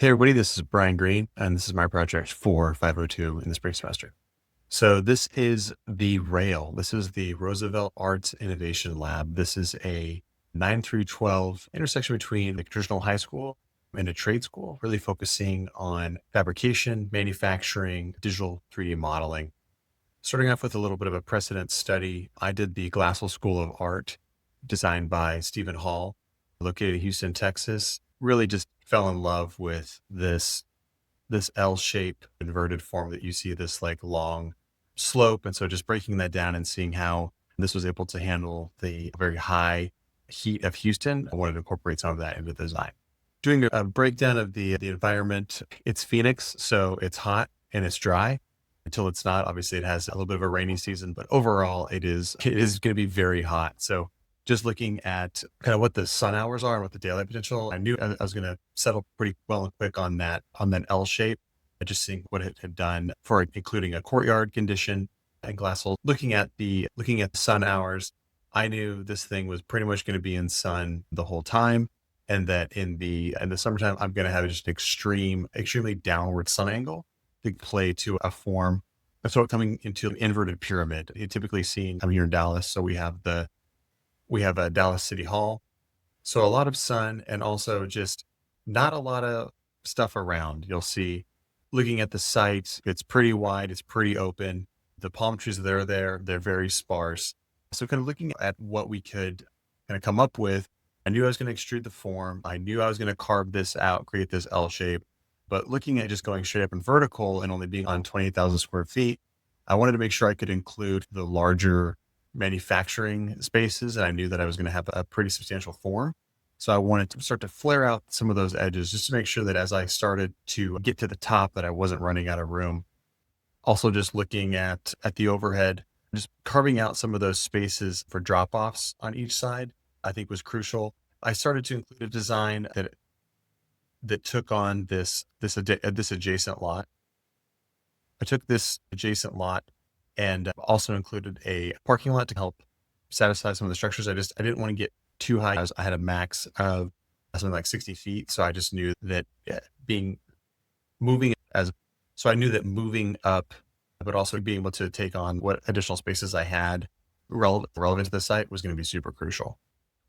Hey everybody, this is Bryan Greene, and this is my project for 502 in the spring semester. So this is the RAIL. This is the Roosevelt Arts Innovation Lab. This is a 9 through 12 intersection between the traditional high school and a trade school, really focusing on fabrication, manufacturing, digital 3D modeling. Starting off with a little bit of a precedent study, I did the Glassell School of Art, designed by Stephen Hall, located in Houston, Texas. Really just fell in love with this L-shaped inverted form that you see, this like long slope. And so just breaking that down and seeing how this was able to handle the very high heat of Houston, I wanted to incorporate some of that into the design. Doing a breakdown of the environment, it's Phoenix, so it's hot and it's dry until it's not. Obviously, it has a little bit of a rainy season, but overall, it is going to be very hot. So just looking at kind of what the sun hours are and what the daylight potential, I knew I was going to settle pretty well and quick on that L shape. Just seeing what it had done for including a courtyard condition and Glassell. Looking at the sun hours, I knew this thing was pretty much going to be in sun the whole time, and that in the summertime, I'm going to have just an extremely downward sun angle to play to a form. And so coming into an inverted pyramid, you typically seen. I'm here in Dallas, so we have a Dallas City Hall. So a lot of sun and also just not a lot of stuff around. You'll see looking at the site, it's pretty wide, it's pretty open. The palm trees that are there, they're very sparse. So kind of looking at what we could kind of come up with, I knew I was going to extrude the form. I knew I was going to carve this out, create this L shape. But looking at just going straight up and vertical and only being on 28,000 square feet, I wanted to make sure I could include the larger manufacturing spaces. And I knew that I was going to have a pretty substantial form. So I wanted to start to flare out some of those edges just to make sure that as I started to get to the top, that I wasn't running out of room. Also just looking at the overhead, just carving out some of those spaces for drop-offs on each side, I think was crucial. I started to include a design that took on this adjacent lot. I took this adjacent lot and also included a parking lot to help satisfy some of the structures. I didn't want to get too high. I had a max of something like 60 feet. So I just knew that moving as, so I knew that moving up, but also being able to take on what additional spaces I had relevant to the site was going to be super crucial.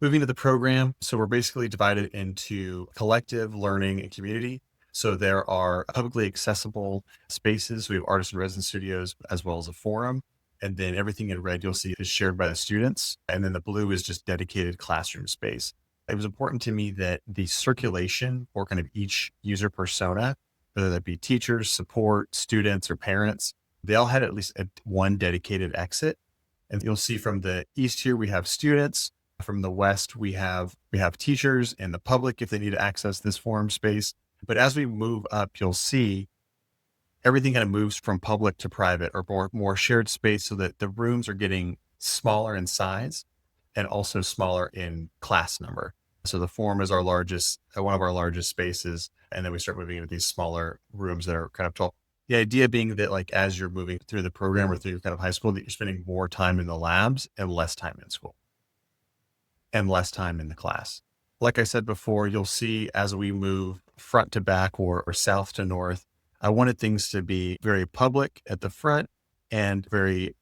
Moving to the program. So we're basically divided into collective, learning, and community. So there are publicly accessible spaces. We have artist and resident studios, as well as a forum. And then everything in red you'll see is shared by the students. And then the blue is just dedicated classroom space. It was important to me that the circulation for kind of each user persona, whether that be teachers, support, students, or parents, they all had at least one dedicated exit. And you'll see from the east here, we have students. From the west, we have teachers and the public if they need to access this forum space. But as we move up, you'll see everything kind of moves from public to private or more shared space, so that the rooms are getting smaller in size and also smaller in class number. So the forum is one of our largest spaces. And then we start moving into these smaller rooms that are kind of tall. The idea being that like, as you're moving through the program or through your kind of high school, that you're spending more time in the labs and less time in school and less time in the class. Like I said before, you'll see as we move front to back or south to north, I wanted things to be very public at the front and very,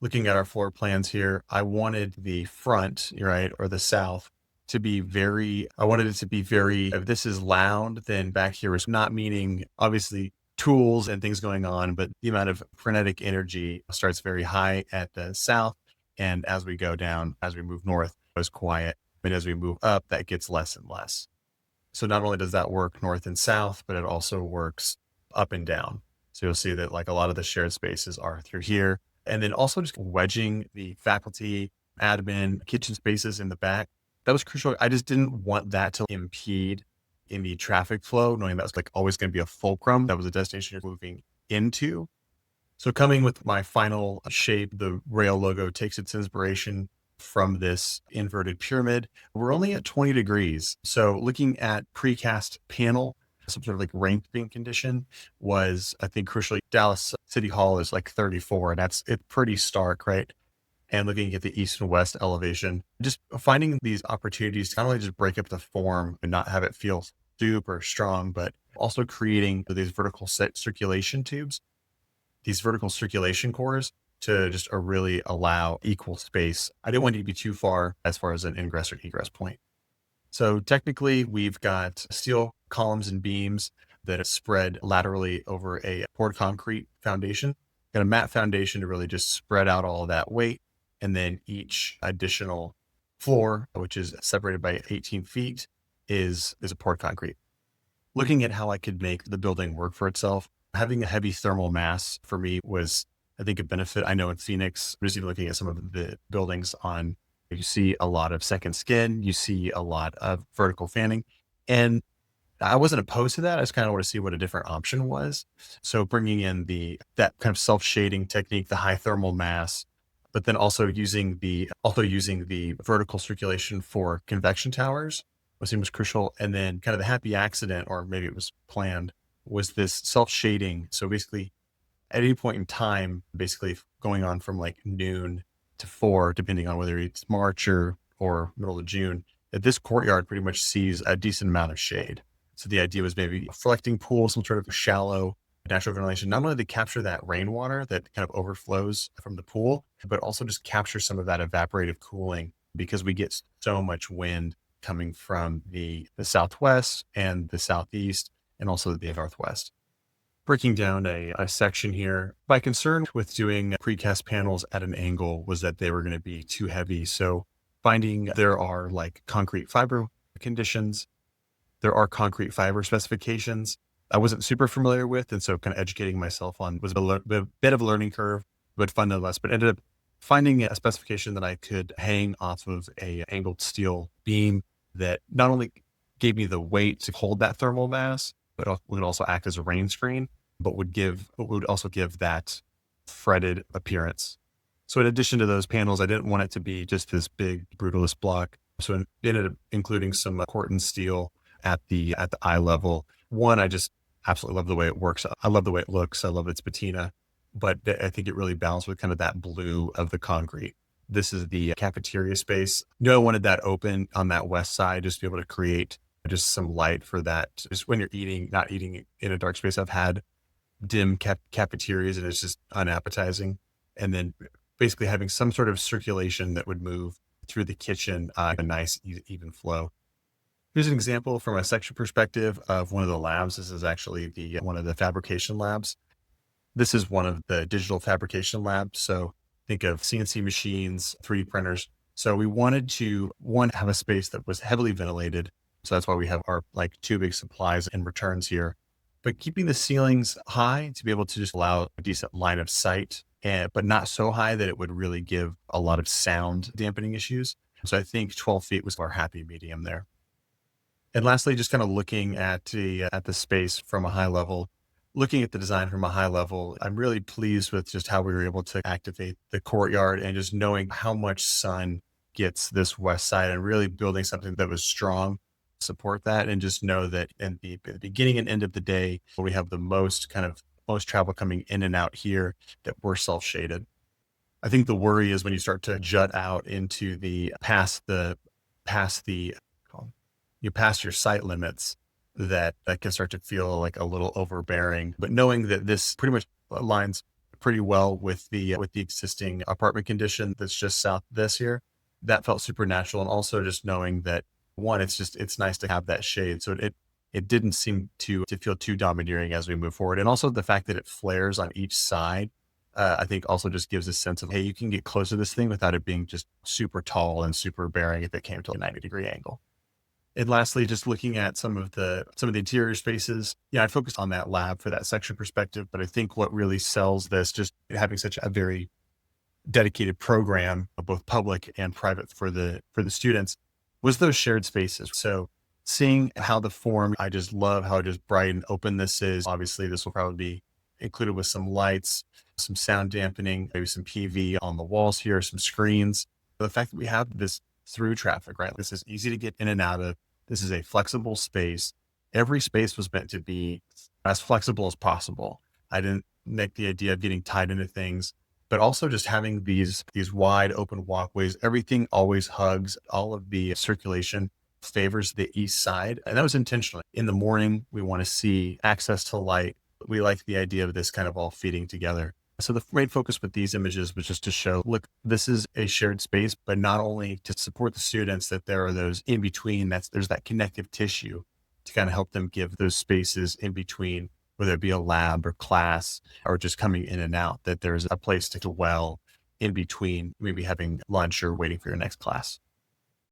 looking at our floor plans here, I wanted the front, right, or the south to be I wanted it to be very, if this is loud, then back here is not, meaning obviously tools and things going on, but the amount of frenetic energy starts very high at the south. And as we go down, as we move north, it was quiet. But as we move up, that gets less and less. So not only does that work north and south, but it also works up and down. So you'll see that like a lot of the shared spaces are through here. And then also just wedging the faculty, admin, kitchen spaces in the back. That was crucial. I just didn't want that to impede in the traffic flow, knowing that was like always going to be a fulcrum. That was a destination you're moving into. So coming with my final shape, the rail logo takes its inspiration from this inverted pyramid. We're only at 20 degrees. So looking at precast panel, some sort of like rain being condition was, I think, crucially, Dallas City Hall is like 34, and it's pretty stark, right? And looking at the east and west elevation, just finding these opportunities to not only just break up the form and not have it feel super strong, but also creating these vertical circulation tubes, these vertical circulation cores to just really allow equal space. I didn't want it to be too far as an ingress or egress point. So technically, we've got steel columns and beams that are spread laterally over a poured concrete foundation. Got a mat foundation to really just spread out all of that weight. And then each additional floor, which is separated by 18 feet, is a poured concrete. Looking at how I could make the building work for itself, having a heavy thermal mass for me was, I think, a benefit. I know in Phoenix, just even looking at some of the buildings on, you see a lot of second skin, you see a lot of vertical fanning. And I wasn't opposed to that. I just kind of want to see what a different option was. So bringing in that kind of self-shading technique, the high thermal mass, but then also using the vertical circulation for convection towers was crucial. And then kind of the happy accident, or maybe it was planned, was this self-shading. So basically at any point in time, basically going on from like noon to 4, depending on whether it's March or middle of June, that this courtyard pretty much sees a decent amount of shade. So the idea was maybe a reflecting pool, some sort of shallow natural ventilation, not only to capture that rainwater that kind of overflows from the pool, but also just capture some of that evaporative cooling, because we get so much wind coming from the southwest and the southeast, and also the northwest. Breaking down a section here, my concern with doing precast panels at an angle was that they were going to be too heavy. So finding there are like concrete fiber conditions, there are concrete fiber specifications I wasn't super familiar with. And so kind of educating myself on was a bit of a learning curve, but fun nonetheless. But ended up finding a specification that I could hang off of a angled steel beam that not only gave me the weight to hold that thermal mass, but would also act as a rain screen, but would also give that fretted appearance. So in addition to those panels, I didn't want it to be just this big brutalist block. So I ended up including some Corten steel at the eye level. One, I just absolutely love the way it works. I love the way it looks. I love its patina, but I think it really balanced with kind of that blue of the concrete. This is the cafeteria space. I wanted that open on that west side, just to be able to create just some light for that. Just when you're not eating in a dark space. I've had dim cafeterias and it's just unappetizing. And then basically having some sort of circulation that would move through the kitchen, a nice even flow. Here's an example from a section perspective of one of the labs. This is actually one of the fabrication labs. This is one of the digital fabrication labs. So think of CNC machines, 3D printers. So we wanted to, one, have a space that was heavily ventilated. So that's why we have our like 2 big supplies and returns here, but keeping the ceilings high to be able to just allow a decent line of sight, but not so high that it would really give a lot of sound dampening issues. So I think 12 feet was our happy medium there. And lastly, just kind of looking at the space from a high level, looking at the design from a high level, I'm really pleased with just how we were able to activate the courtyard and just knowing how much sun gets this west side and really building something that was strong, support that, and just know that in the beginning and end of the day, where we have the most travel coming in and out here, that we're self-shaded. I think the worry is when you start to jut out into you pass your site limits, that can start to feel like a little overbearing. But knowing that this pretty much aligns pretty well with the existing apartment condition that's just south of this here, that felt super natural. And also just knowing that one, it's nice to have that shade. So it didn't seem to feel too domineering as we move forward. And also the fact that it flares on each side, I think also just gives a sense of, hey, you can get close to this thing without it being just super tall and super bearing if it came to a 90-degree angle. And lastly, just looking at some of the interior spaces. Yeah, I focused on that lab for that section perspective, but I think what really sells this, just having such a very dedicated program, both public and private for the students, was those shared spaces. So seeing how the form, I just love how just bright and open this is. Obviously, this will probably be included with some lights, some sound dampening, maybe some PV on the walls here, some screens. The fact that we have this through traffic, right? This is easy to get in and out of. This is a flexible space. Every space was meant to be as flexible as possible. I didn't make the idea of getting tied into things, but also just having these wide open walkways. Everything always hugs. All of the circulation favors the east side. And that was intentional. In the morning, we want to see access to light. We like the idea of this kind of all feeding together. So the main focus with these images was just to show, look, this is a shared space, but not only to support the students, that there are those in between, there's that connective tissue to kind of help them give those spaces in between, whether it be a lab or class or just coming in and out, that there's a place to dwell in between, maybe having lunch or waiting for your next class.